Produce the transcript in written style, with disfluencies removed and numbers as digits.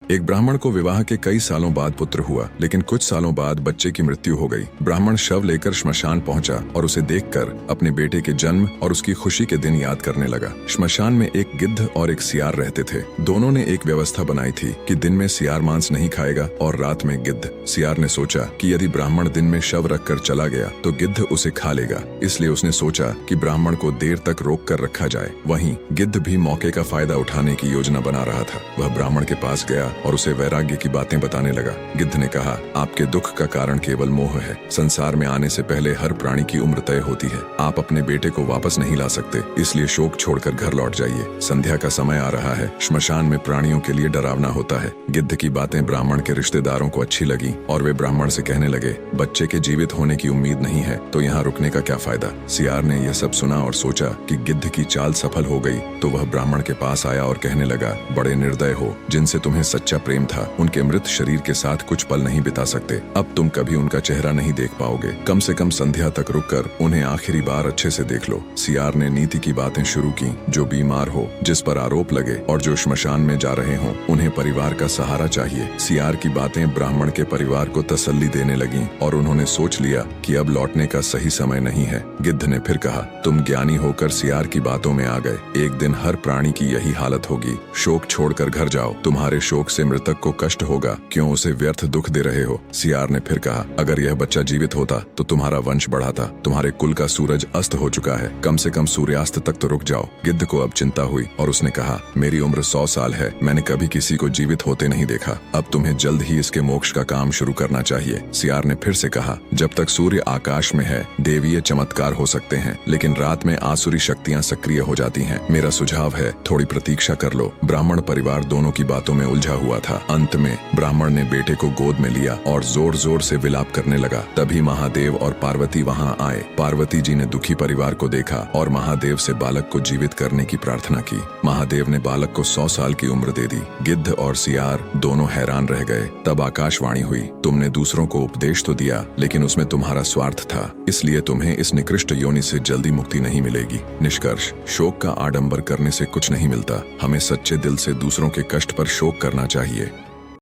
एक ब्राह्मण को विवाह के कई सालों बाद पुत्र हुआ, लेकिन कुछ सालों बाद बच्चे की मृत्यु हो गई। ब्राह्मण शव लेकर श्मशान पहुंचा और उसे देखकर अपने बेटे के जन्म और उसकी खुशी के दिन याद करने लगा। श्मशान में एक गिद्ध और एक सियार रहते थे। दोनों ने एक व्यवस्था बनाई थी कि दिन में सियार मांस नहीं खाएगा और रात में गिद्ध। सियार ने सोचा कि यदि ब्राह्मण दिन में शव रख कर चला गया तो गिद्ध उसे खा लेगा, इसलिए उसने सोचा कि ब्राह्मण को देर तक रोक कर रखा जाए। वहीं गिद्ध भी मौके का फायदा उठाने की योजना बना रहा था। वह ब्राह्मण के पास गया और उसे वैराग्य की बातें बताने लगा। गिद्ध ने कहा, आपके दुख का कारण केवल मोह है। संसार में आने से पहले हर प्राणी की उम्र तय होती है। आप अपने बेटे को वापस नहीं ला सकते, इसलिए शोक छोड़कर घर लौट जाइए। संध्या का समय आ रहा है। श्मशान में प्राणियों के लिए डरावना होता है। गिद्ध की बातें ब्राह्मण के रिश्तेदारों को अच्छी लगी और वे ब्राह्मण से कहने लगे, बच्चे के जीवित होने की उम्मीद नहीं है तो यहाँ रुकने का क्या फायदा। सियार ने यह सब सुना और सोचा कि गिद्ध की चाल सफल हो गई, तो वह ब्राह्मण के पास आया और कहने लगा, बड़े निर्दय हो, जिनसे तुम्हें सच्चा प्रेम था उनके मृत शरीर के साथ कुछ पल नहीं बिता सकते। अब तुम कभी उनका चेहरा नहीं देख पाओगे। कम से कम संध्या तक रुककर उन्हें आखिरी बार अच्छे से देख लो। सियार ने नीति की बातें शुरू की। जो बीमार हो, जिस पर आरोप लगे और जो श्मशान में जा रहे हों, उन्हें परिवार का सहारा चाहिए। सियार की बातें ब्राह्मण के परिवार को तसल्ली देने लगी और उन्होंने सोच लिया कि अब लौटने का सही समय नहीं है। गिद्ध ने फिर कहा, तुम ज्ञानी होकर सियार की बातों में आ गए। एक दिन हर प्राणी की यही हालत होगी। शोक छोड़कर घर जाओ। तुम्हारे शोक से मृतक को कष्ट होगा, क्यों उसे व्यर्थ दुख दे रहे हो। सियार ने फिर कहा, अगर यह बच्चा जीवित होता तो तुम्हारा वंश बढ़ाता। तुम्हारे कुल का सूरज अस्त हो चुका है, कम से कम सूर्यास्त तक तो रुक जाओ। गिद्ध को अब चिंता हुई और उसने कहा, मेरी उम्र 100 साल है, मैंने कभी किसी को जीवित होते नहीं देखा। अब तुम्हें जल्द ही इसके मोक्ष का काम शुरू करना चाहिए। सियार ने फिर से कहा, जब तक सूर्य आकाश में है देवीय चमत्कार हो सकते हैं, लेकिन रात में आसुरी शक्तियाँ सक्रिय हो जाती हैं। मेरा सुझाव है थोड़ी प्रतीक्षा कर लो। ब्राह्मण परिवार दोनों की बातों में उलझा हुआ था। अंत में ब्राह्मण ने बेटे को गोद में लिया और जोर जोर से विलाप करने लगा। तभी महादेव और पार्वती वहां आए। पार्वती जी ने दुखी परिवार को देखा और महादेव से बालक को जीवित करने की प्रार्थना की। महादेव ने बालक को 100 साल की उम्र दे दी। गिद्ध और सियार दोनों हैरान रह गए। तब आकाशवाणी हुई, तुमने दूसरों को उपदेश तो दिया, लेकिन उसमें तुम्हारा स्वार्थ था, इसलिए तुम्हें इस निकृष्ट योनि से जल्दी मुक्ति नहीं मिलेगी। निष्कर्ष, शोक का आडंबर करने से कुछ नहीं मिलता। हमें सच्चे दिल से दूसरों के कष्ट पर शोक करना चाहिए।